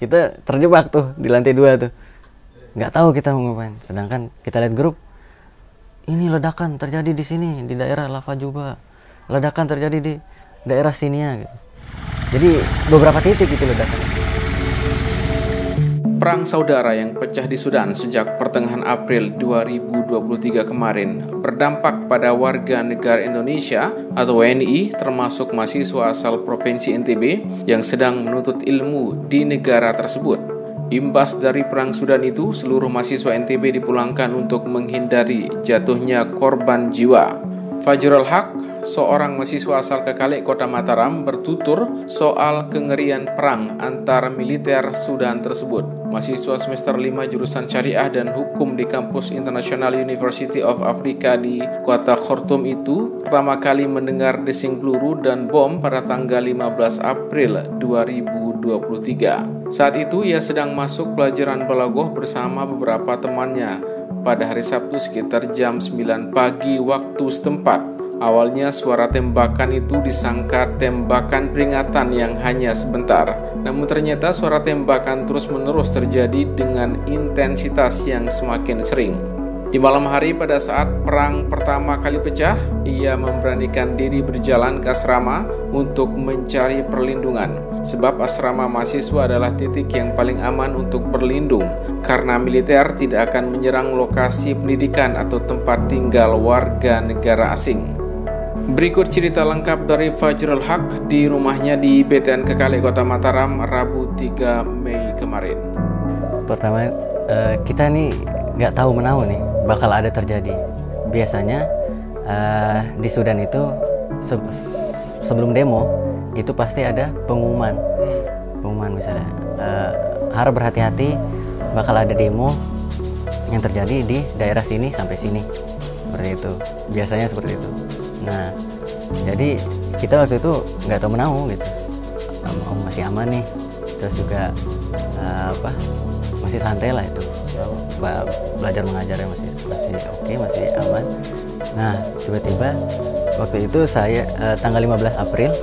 Kita terjebak tuh di lantai 2 tuh. Nggak tahu kita mau ngapain. Sedangkan kita lihat grup, ini ledakan terjadi di sini, di daerah Lava Juba. Ledakan terjadi di daerah Sinia gitu. Jadi beberapa titik itu ledakan. Perang saudara yang pecah di Sudan sejak pertengahan April 2023 kemarin berdampak pada warga negara Indonesia atau WNI termasuk mahasiswa asal Provinsi NTB yang sedang menuntut ilmu di negara tersebut. Imbas dari perang Sudan itu, seluruh mahasiswa NTB dipulangkan untuk menghindari jatuhnya korban jiwa. Fajrul Haq, seorang mahasiswa asal Kekalik, Kota Mataram, bertutur soal kengerian perang antar militer Sudan tersebut. Mahasiswa semester 5 jurusan Syariah dan Hukum di kampus International University of Africa di kota Khartoum itu pertama kali mendengar desing peluru dan bom pada tanggal 15 April 2023. Saat itu ia sedang masuk pelajaran balaghah bersama beberapa temannya pada hari Sabtu sekitar jam 9 pagi waktu setempat. Awalnya suara tembakan itu disangka tembakan peringatan yang hanya sebentar. Namun ternyata suara tembakan terus-menerus terjadi dengan intensitas yang semakin sering. Di malam hari pada saat perang pertama kali pecah, ia memberanikan diri berjalan ke asrama untuk mencari perlindungan. Sebab asrama mahasiswa adalah titik yang paling aman untuk berlindung, karena militer tidak akan menyerang lokasi pendidikan atau tempat tinggal warga negara asing. Berikut cerita lengkap dari Fajrul Haq di rumahnya di BTN Kekalik, Kota Mataram, Rabu 3 Mei kemarin. Pertama, kita nih nggak tahu menahu nih bakal ada terjadi. Biasanya di Sudan itu sebelum demo itu pasti ada pengumuman misalnya harap berhati-hati bakal ada demo yang terjadi di daerah sini sampai sini, seperti itu. Biasanya seperti itu. Nah, jadi kita waktu itu nggak tahu menahu gitu, masih aman nih, terus juga masih santai lah itu, belajar mengajarnya masih oke, masih aman. Nah, tiba-tiba waktu itu saya tanggal 15 April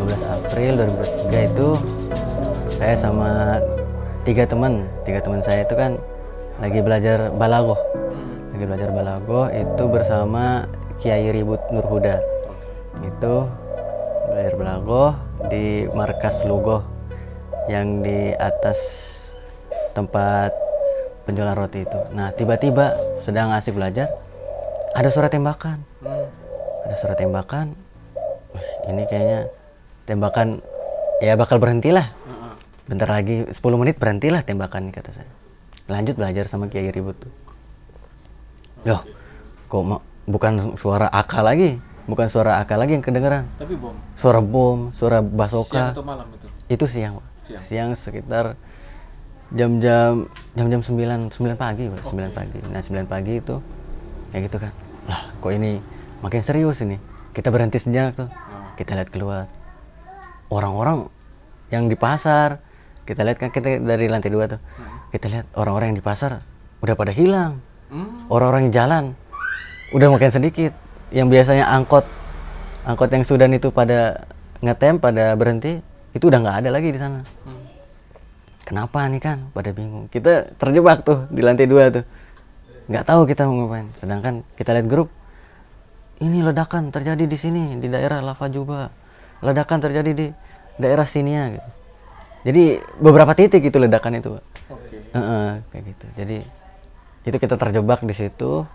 2023 itu saya sama tiga teman saya itu kan lagi belajar balaghah itu bersama Kiai Ribut Nur Huda. Itu belajar balaghah di markas Lugoh yang di atas tempat penjualan roti itu. Nah, tiba-tiba sedang asik belajar ada suara tembakan. Ini kayaknya tembakan ya bakal berhentilah. Bentar lagi 10 menit berhentilah tembakan, kata saya. Lanjut belajar sama Kiai Ribut tuh. Loh, kok bukan suara AK lagi yang kedengeran. Tapi bom. Suara bom, suara basoka. Siang atau malam itu? Itu siang, Pak. Siang sekitar jam-jam 9 pagi, Pak. 9 pagi. Nah, 9 pagi itu kayak gitu kan. Lah, kok ini makin serius ini. Kita berhenti sejenak tuh. Kita lihat keluar. Orang-orang yang di pasar, kita lihat kan, kita dari lantai 2 tuh. Kita lihat orang-orang yang di pasar udah pada hilang. Orang-orang yang jalan udah makin sedikit. Yang biasanya angkot yang Sudan itu pada ngetem, pada berhenti, itu udah nggak ada lagi di sana. Kenapa nih kan? Pada bingung. Kita terjebak tuh di lantai 2 tuh. Nggak tahu kita mau ngapain. Sedangkan kita lihat grup, ini ledakan terjadi di sini, di daerah Lava Juba. Ledakan terjadi di daerah Sinia gitu. Jadi beberapa titik itu ledakan itu, Pak. Kayak gitu. Jadi itu kita terjebak di situ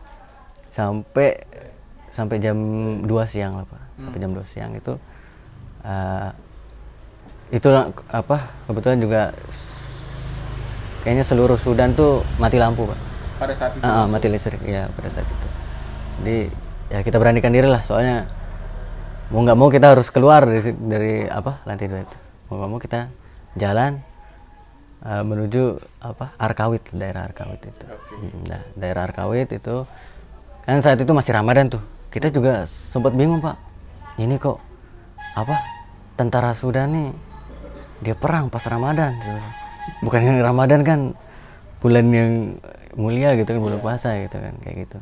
sampai jam 2 siang lah, Pak. Sampai jam 2 siang itu kebetulan juga kayaknya seluruh Sudan tuh mati lampu, Pak. Pada saat itu? Mati listrik, ya pada saat itu. Jadi ya kita beranikan diri lah, soalnya mau nggak mau kita harus keluar dari lantai 2 itu. Mau nggak mau kita jalan menuju Arkawit, daerah Arkawit itu. Nah, daerah Arkawit itu kan saat itu masih Ramadan tuh. Kita juga sempat bingung, Pak. Ini kok tentara Sudan nih dia perang pas Ramadan. Bukan yang Ramadan kan bulan yang mulia gitu kan, bulan puasa gitu kan, kayak gitu.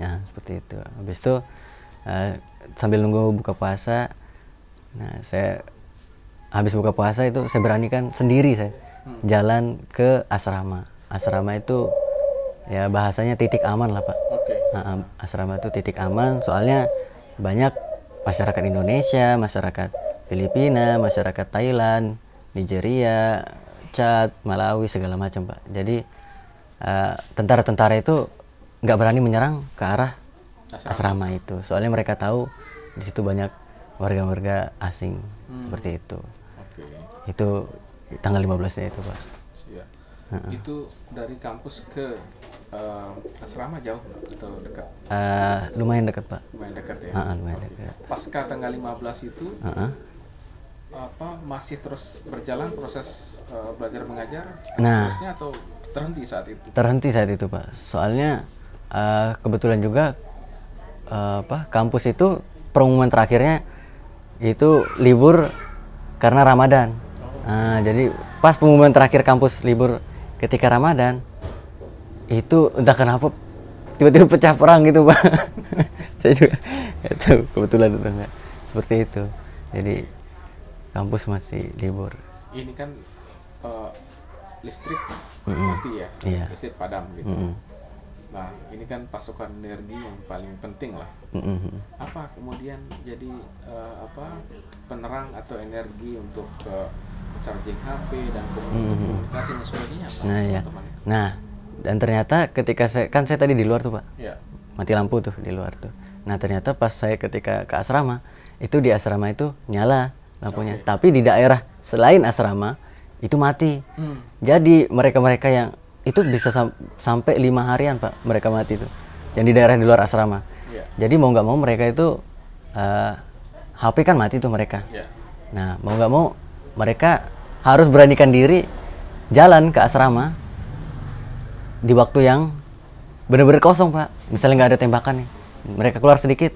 Ya, seperti itu. Habis itu sambil nunggu buka puasa, nah saya habis buka puasa itu saya beranikan sendiri, saya jalan ke asrama. Asrama itu ya bahasanya titik aman lah Pak. Asrama itu titik aman, soalnya banyak masyarakat Indonesia, masyarakat Filipina, masyarakat Thailand, Nigeria, Chad, Malawi, segala macam Pak. Jadi tentara-tentara itu nggak berani menyerang ke arah asrama itu, soalnya mereka tahu di situ banyak warga-warga asing seperti itu. Itu tanggal 15-nya itu Pak. Itu dari kampus ke asrama jauh atau dekat? Lumayan dekat Pak. Lumayan dekat ya. Lumayan dekat. Pasca tanggal 15 itu masih terus berjalan proses belajar mengajar terusnya atau terhenti saat itu? Terhenti saat itu Pak. Soalnya kebetulan juga kampus itu pengumuman terakhirnya itu libur karena Ramadan. Jadi pas pengumuman terakhir kampus libur ketika Ramadan, itu entah kenapa tiba-tiba pecah perang gitu Pak. Saya juga itu kebetulan itu enggak seperti itu. Jadi kampus masih libur. Ini kan listrik mati ya, listrik padam gitu. Nah ini kan pasokan energi yang paling penting lah. Apa kemudian jadi penerang atau energi untuk charging HP dan komunikasi dan sebagainya apa? Nah, dan ternyata ketika saya tadi di luar tuh Pak, mati lampu tuh di luar tuh. Nah ternyata pas saya ketika ke asrama, itu di asrama itu nyala lampunya, tapi di daerah selain asrama itu mati. Jadi mereka-mereka yang itu bisa sampai 5 harian Pak mereka mati tuh, yang di daerah di luar asrama. Jadi mau nggak mau mereka itu HP kan mati tuh mereka. Nah mau nggak mau mereka harus beranikan diri jalan ke asrama di waktu yang benar-benar kosong Pak. Misalnya nggak ada tembakan nih, mereka keluar sedikit,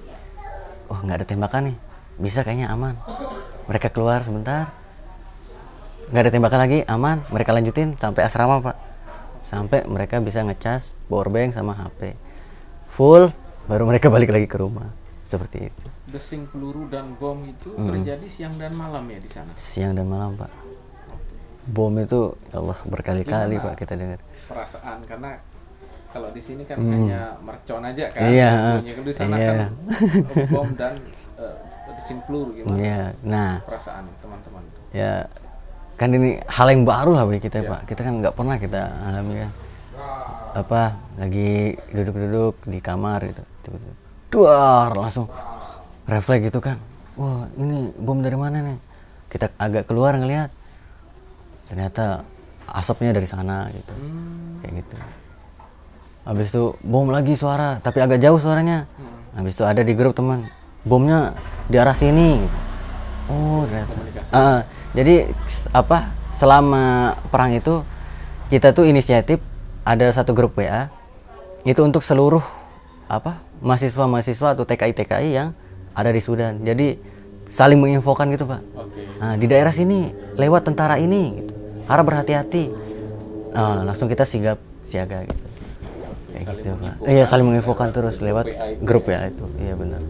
oh nggak ada tembakan nih, bisa kayaknya aman. Mereka keluar sebentar, nggak ada tembakan lagi, aman. Mereka lanjutin sampai asrama Pak, sampai mereka bisa ngecas powerbank sama HP full, baru mereka balik lagi ke rumah. Seperti itu. Desing peluru dan bom itu terjadi siang dan malam ya di sana? Siang dan malam Pak. Bom itu ya Allah berkali-kali Pak kita dengar. Perasaan karena kalau di sini kan hanya mercon aja kan. Kalau di sana kan bom dan desing peluru gimana? Nah, perasaan teman-teman. Ya kan ini hal yang baru lah bagi kita Pak. Kita kan nggak pernah kita alami kan. Lagi duduk-duduk di kamar gitu. Duar langsung refleks gitu kan. Wah, ini bom dari mana nih? Kita agak keluar ngelihat. Ternyata asapnya dari sana gitu. Kayak gitu. Habis itu bom lagi suara, tapi agak jauh suaranya. Habis itu ada di grup teman, bomnya di arah sini gitu. Oh, ternyata. Jadi selama perang itu kita tuh inisiatif ada satu grup WA itu untuk seluruh mahasiswa-mahasiswa atau TKI yang ada di Sudan. Jadi saling menginfokan gitu Pak. Nah, di daerah sini lewat tentara ini gitu. Harap berhati-hati. Langsung kita siaga gitu. Kayak gitu Pak. Iya, saling menginfokan terus lewat grup ya itu. Iya benar.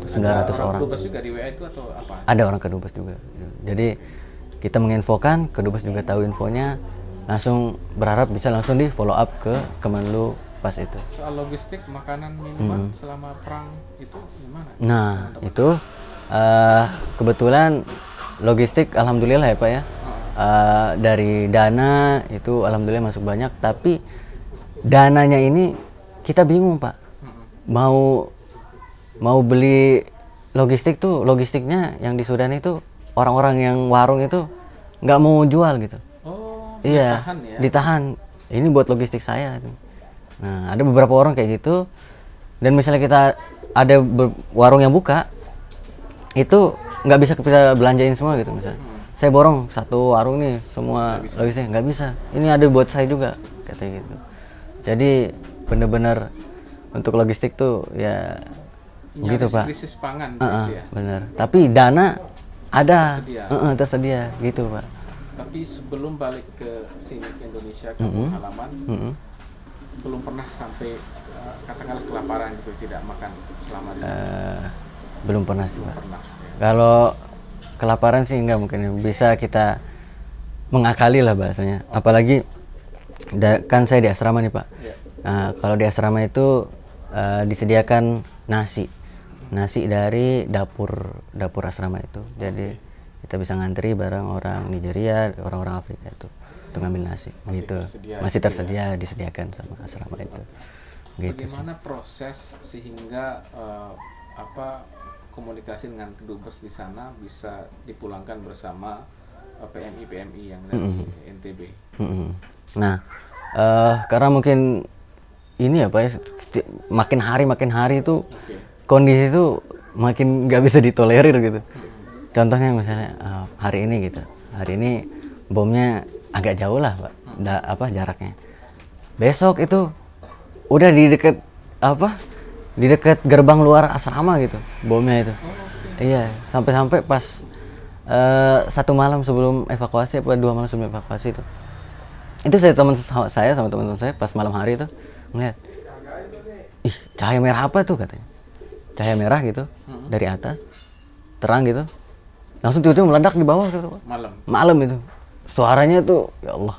900 orang. Kedubes juga di WA itu atau apa? Ada orang kedubes juga. Jadi kita menginfokan, kedubes juga tahu infonya, langsung berharap bisa langsung di follow up ke Kemenlu pas itu. Soal logistik, makanan, minuman selama perang itu gimana? Nah, itu kebetulan logistik alhamdulillah ya Pak ya. Dari dana itu alhamdulillah masuk banyak, tapi dananya ini kita bingung Pak. Mau beli logistik tuh, logistiknya yang di Sudan itu orang-orang yang warung itu nggak mau jual gitu. Iya, ditahan ya? Ditahan. Ini buat logistik saya. Nah, ada beberapa orang kayak gitu. Dan misalnya kita ada warung yang buka, itu nggak bisa kita belanjain semua gitu misalnya. Saya borong satu warung nih semua logistik, nggak bisa. Ini ada buat saya juga, katanya gitu. Jadi benar-benar untuk logistik tuh ya begitu Pak. Krisis pangan gitu ya. Benar. Tapi dana ada, tersedia gitu Pak. Tapi sebelum balik ke sini ke Indonesia ke halaman, belum pernah sampai katakanlah kelaparan gitu, tidak makan selama di sana. Belum pernah sih Pak. Ya. Kalau kelaparan sih enggak, mungkin bisa kita mengakali lah bahasanya. Apalagi kan saya di asrama nih Pak. Nah, kalau di asrama itu disediakan nasi dari dapur asrama itu. Jadi kita bisa ngantri bareng orang Nigeria, orang-orang Afrika itu untuk ngambil nasi. Masih tersedia disediakan sama asrama itu. Gitu Bagaimana proses sehingga komunikasi dengan kedubes di sana bisa dipulangkan bersama PMI yang dari NTB? Nah, karena mungkin ini ya Pak ya, makin hari itu kondisi itu makin nggak bisa ditolerir gitu. Contohnya misalnya hari ini bomnya agak jauh lah Pak, jaraknya. Besok itu udah di dekat gerbang luar asrama gitu bomnya itu. Iya, sampai pas 1 malam sebelum evakuasi 2 malam sebelum evakuasi itu saya sama teman-teman saya pas malam hari itu ngeliat, ih cahaya merah apa tuh katanya, cahaya merah gitu dari atas terang gitu, langsung tiba-tiba meledak di bawah gitu Pak. Malam itu suaranya tuh ya Allah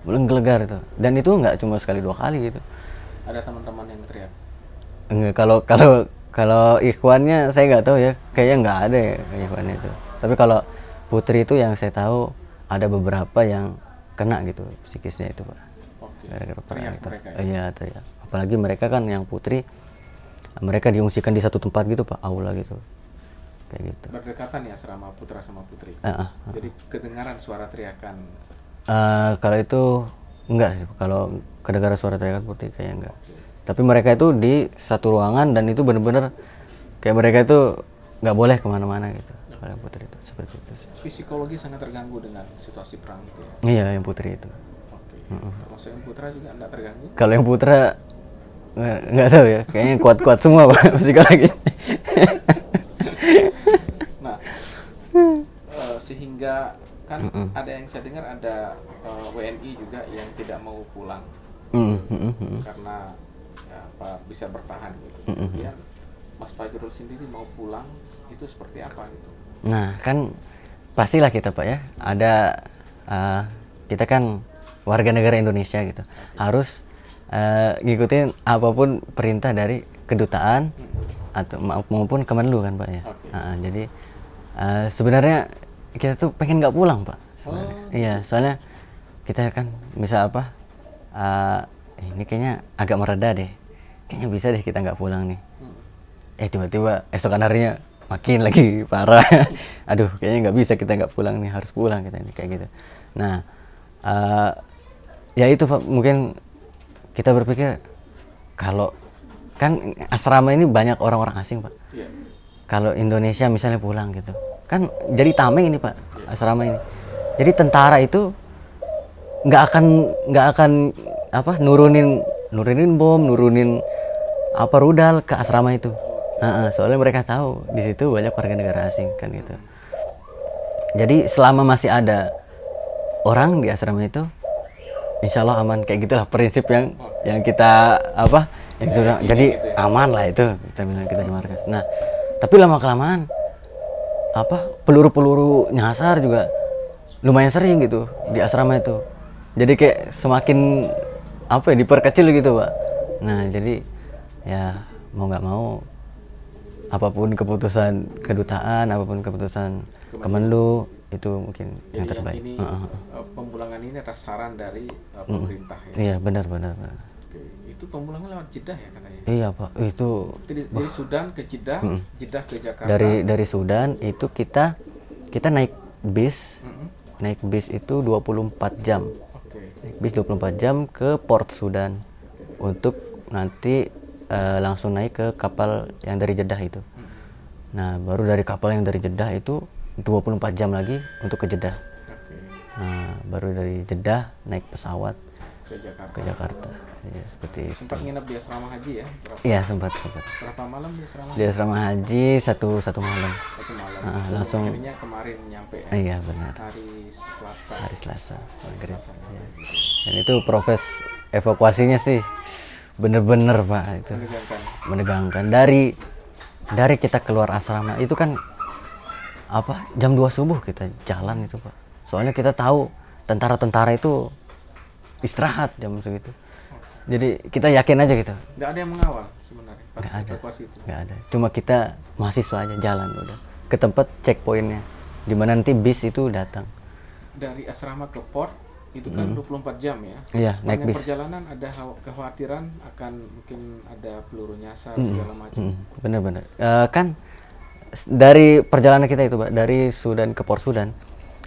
menggelegar itu, dan itu nggak cuma sekali 2 kali gitu. Ada teman-teman yang teriak? Enggak, kalau ikhwannya saya nggak tahu ya, kayaknya nggak ada ya ikhwannya itu. Tapi kalau putri itu yang saya tahu ada beberapa yang kena gitu psikisnya itu Pak. Gara-gara perang itu. Iya teriak. Apalagi mereka kan yang putri, mereka diungsikan di satu tempat gitu Pak, aula gitu. Kayak gitu. Berdekatan ya asrama putra sama putri. Jadi kedengaran suara teriakan. Kalau itu enggak sih. Kalau kedengaran suara teriakan putri kayaknya enggak. Tapi mereka itu di satu ruangan dan itu benar-benar kayak mereka itu nggak boleh kemana-mana gitu. Kalau yang putri itu seperti itu sih. Psikologi sangat terganggu dengan situasi perang itu ya? Iya, yang putri itu. Termasuk yang putra juga nggak terganggu? Kalau yang putra nggak tahu ya, kayaknya kuat-kuat semua Pak psikologi. Nah, sehingga kan ada yang saya dengar ada WNI juga yang tidak mau pulang karena ya, bisa bertahan gitu. Kemudian Mas Fajrul sendiri mau pulang itu seperti apa gitu? Nah kan pastilah kita Pak ya, ada kita kan warga negara Indonesia gitu, harus ngikutin apapun perintah dari kedutaan atau maupun Kemenlu kan Pak ya. Jadi sebenarnya kita tuh pengen nggak pulang Pak sebenarnya. Iya, soalnya kita kan bisa ini kayaknya agak mereda deh, kayaknya bisa deh kita nggak pulang nih. Tiba-tiba esokan harinya makin lagi parah. Aduh, kayaknya nggak bisa kita nggak pulang nih, harus pulang kita ini kayak gitu. Nah, ya itu Pak, mungkin kita berpikir kalau kan asrama ini banyak orang-orang asing Pak. Kalau Indonesia misalnya pulang gitu, kan jadi tameng ini Pak asrama ini. Jadi tentara itu nggak akan nurunin bom, nurunin rudal ke asrama itu. Soalnya mereka tahu di situ banyak warga negara asing kan gitu. Jadi selama masih ada orang di asrama itu, insya Allah aman, kayak gitulah prinsip yang kita jadi aman lah itu kita bilang kita di markas. Nah tapi lama kelamaan peluru nyasar juga lumayan sering gitu di asrama itu. Jadi kayak semakin diperkecil gitu Pak. Nah jadi ya mau nggak mau apapun keputusan kedutaan, apapun keputusan Kemenlu itu mungkin jadi yang terbaik. Ini, pemulangan ini atas saran dari pemerintah ya? Iya benar. Itu pemulangan lewat Jeddah ya katanya? Iya Pak, itu dari Sudan ke Jeddah, Jeddah ke Jakarta. Dari Sudan itu kita naik bis, naik bis itu 24 jam. Naik bis 24 jam ke Port Sudan untuk nanti langsung naik ke kapal yang dari Jeddah itu. Nah baru dari kapal yang dari Jeddah itu 24 jam lagi untuk ke Jeddah. Nah baru dari Jeddah naik pesawat ke Jakarta. Ya, seperti sempat nginep di asrama haji ya? Iya sempat. Berapa malam di asrama haji? Di asrama haji satu malam. Langsung. Akhirnya kemarin nyampe. Iya benar. Hari Selasa. Ya. Dan itu proses evakuasinya sih bener-bener Pak itu menegangkan. Dari kita keluar asrama itu kan jam 2 subuh kita jalan itu Pak. Soalnya kita tahu tentara-tentara itu istirahat jam segitu. Jadi kita yakin aja gitu. Nggak ada yang mengawal sebenarnya pas evakuasi itu. Nggak ada. Cuma kita mahasiswa aja jalan udah ke tempat checkpointnya, di mana nanti bis itu datang. Dari asrama ke port itu kan 24 jam ya. Iya, naik bis. Perjalanan ada kekhawatiran akan mungkin ada peluru nyasar segala macam. Bener-bener. Kan dari perjalanan kita itu, Pak, dari Sudan ke Port Sudan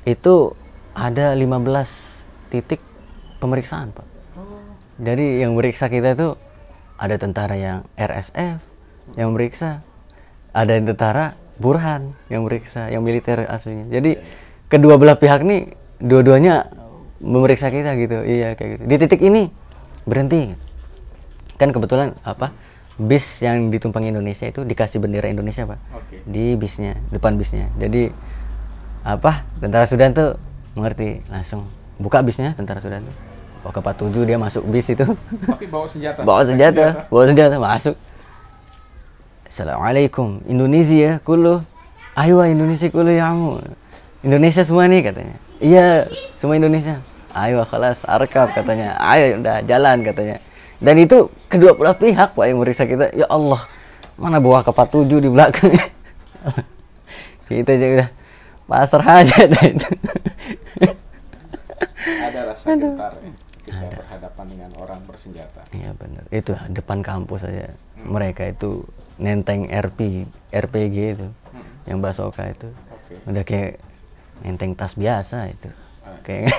itu ada 15 titik pemeriksaan, Pak. Jadi yang meriksa kita itu ada tentara yang RSF yang meriksa, ada yang tentara Burhan yang meriksa, yang militer aslinya. Jadi kedua belah pihak nih dua-duanya memeriksa kita gitu. Iya kayak gitu. Di titik ini berhenti. Kan kebetulan bis yang ditumpangi Indonesia itu dikasih bendera Indonesia, Pak. Di bisnya, depan bisnya. Jadi tentara Sudan tuh mengerti, langsung buka bisnya tentara Sudan tuh. Ke-47 dia masuk bis itu. Tapi bawa senjata. Bawa senjata masuk. Assalamualaikum Indonesia kulo. Ayo Indonesia kulo yamu. Indonesia semua nih katanya. Iya, semua Indonesia. Ayo kelas arkab katanya. Ayo udah jalan katanya. Dan itu kedua belah pihak, Pak, yang meriksa kita. Ya Allah, mana bawa ke-47 di belakang. Kita aja udah pasrah aja dah itu. Ada rasa gentar ya kita berhadapan dengan orang bersenjata. Iya benar. Itu depan kampus aja. Mereka itu nenteng RPG itu. Yang bazooka itu. Udah kayak nenteng tas biasa itu. Kayak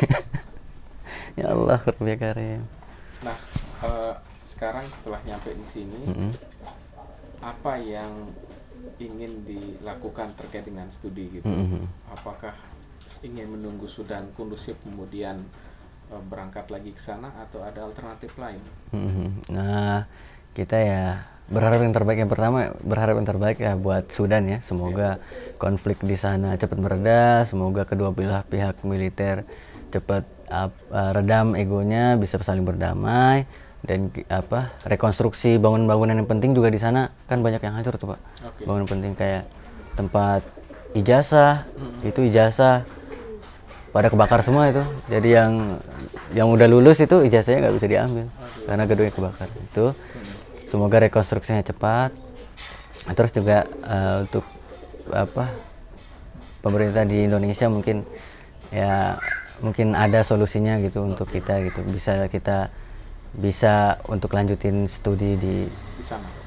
ya Allah, berbicara. Nah, sekarang setelah nyampe di sini, apa yang ingin dilakukan terkait dengan studi gitu? Apakah ingin menunggu Sudan kondusif kemudian berangkat lagi ke sana atau ada alternatif lain? Nah, kita ya berharap yang terbaik. Yang pertama berharap yang terbaik ya buat Sudan ya. Semoga konflik di sana cepat mereda, semoga kedua belah pihak militer cepat redam egonya, bisa saling berdamai, dan rekonstruksi bangunan-bangunan yang penting juga di sana kan banyak yang hancur tuh, Pak. Bangunan penting kayak tempat ijazah, itu ijazah pada kebakar semua itu. Jadi yang udah lulus itu ijazahnya nggak bisa diambil karena gedungnya kebakar. Itu semoga rekonstruksinya cepat. Terus juga untuk pemerintah di Indonesia mungkin ada solusinya gitu untuk kita gitu. Kita bisa untuk lanjutin studi di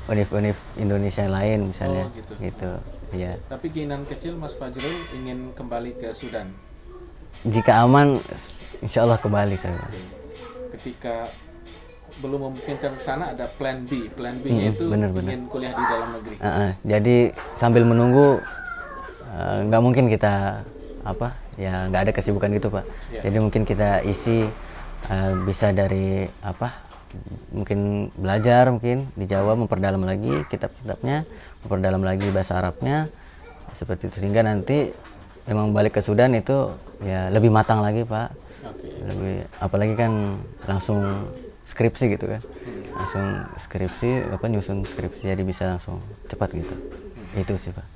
univ Indonesia yang lain misalnya. Gitu. Ya. Tapi keinginan kecil Mas Fajrul ingin kembali ke Sudan. Jika aman, insya Allah kembali saya. Ketika belum memungkinkan ke sana, ada plan B. Plan B-nya itu ingin kuliah di dalam negeri. Jadi sambil menunggu, nggak mungkin kita nggak ada kesibukan gitu, Pak. Jadi mungkin kita isi bisa dari mungkin belajar mungkin di Jawa, memperdalam lagi kitab-kitabnya, memperdalam lagi bahasa Arabnya, seperti itu, sehingga nanti memang balik ke Sudan itu ya lebih matang lagi, Pak. Apalagi kan langsung skripsi gitu kan, langsung skripsi nyusun skripsi, jadi bisa langsung cepat gitu. Itu sih, Pak.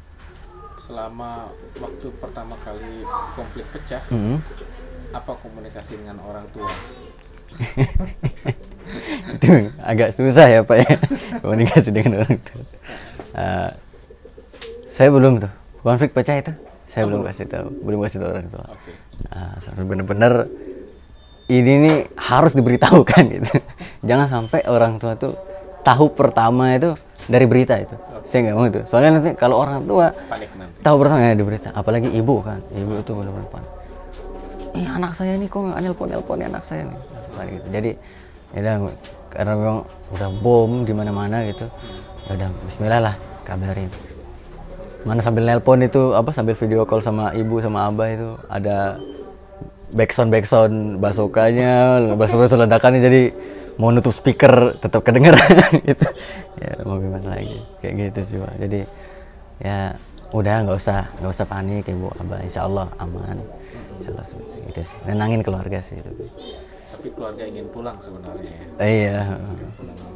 Selama waktu pertama kali konflik pecah, apa komunikasi dengan orang tua? Itu agak susah ya, Pak ya, komunikasi dengan orang tua. Saya belum tuh konflik pecah itu. Saya belum kasih tahu orang tua. Bener-bener ini nih harus diberitahukan gitu. Jangan sampai orang tua tuh tahu pertama itu dari berita itu. Saya nggak mau itu. Soalnya nanti kalau orang tua tahu pertama ya di berita, apalagi ibu kan, ibu itu bener-bener panik. Anak saya nih kok nggak nelpon anak saya nih. Gitu. Jadi ya karena memang udah bom di mana-mana gitu. Ya udah bismillah lah kabarin. Mana sambil nelpon itu sambil video call sama ibu sama abah itu ada backsound bazooka-nya ledakannya, jadi mau nutup speaker tetap kedengeran gitu. Ya mau gimana lagi kayak gitu sih, Pak. Jadi ya udah nggak usah panik ibu abah, insya Allah aman, insya Allah gitu sih. Nenangin keluarga sih itu. Tapi keluarga ingin pulang sebenarnya.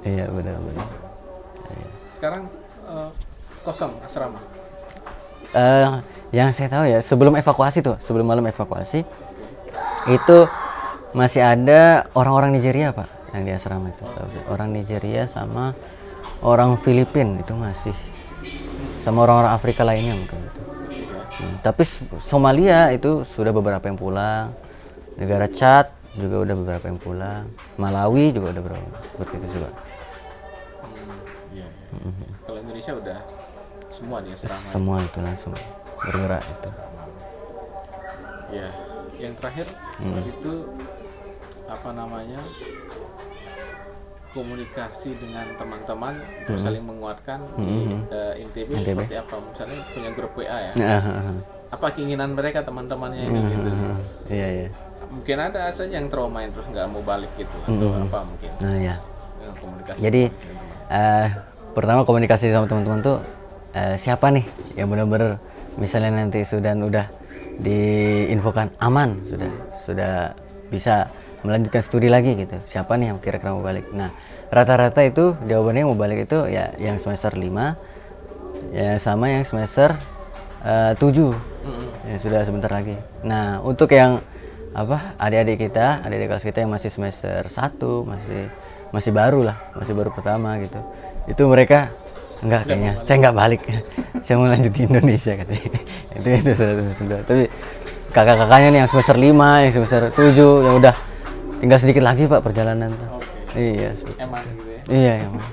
Iya benar. Sekarang kosong asrama. Yang saya tahu ya sebelum malam evakuasi Itu masih ada orang-orang Nigeria Pak yang di asrama itu. Orang Nigeria sama orang Filipina itu masih, sama orang-orang Afrika lainnya mungkin gitu. Tapi Somalia itu sudah beberapa yang pulang, negara Chad juga udah beberapa yang pulang, Malawi juga udah beberapa seperti itu juga. Iya. Kalau Indonesia udah semua di asrama. Semua itu langsung bergerak itu. Ya, yang terakhir itu apa namanya, komunikasi dengan teman-teman untuk saling menguatkan di NTB seperti apa? Misalnya punya grup WA ya. Apa keinginan mereka teman-temannya yang gitu? Iya. Mungkin ada saja yang trauma yang terus nggak mau balik gitu atau apa mungkin. Nah ya. Komunikasi. Jadi pertama komunikasi sama teman-teman tuh siapa nih yang benar-benar misalnya nanti udah diinfokan aman, sudah bisa melanjutkan studi lagi gitu. Siapa nih yang kira-kira mau balik? Nah, rata-rata itu jawabannya yang mau balik itu ya yang semester 5 ya sama yang semester 7. Ya sudah sebentar lagi. Nah, untuk yang adik-adik kelas kita yang masih semester 1, masih baru pertama gitu. Itu mereka enggak kayaknya. Saya enggak balik. Saya mau lanjut di Indonesia katanya. itu sudah. Tapi kakak-kakaknya nih yang semester 5, yang semester 7 yang udah tinggal sedikit lagi Pak perjalanan tuh. Okay. Iya. Emang gitu ya. Iya, emang.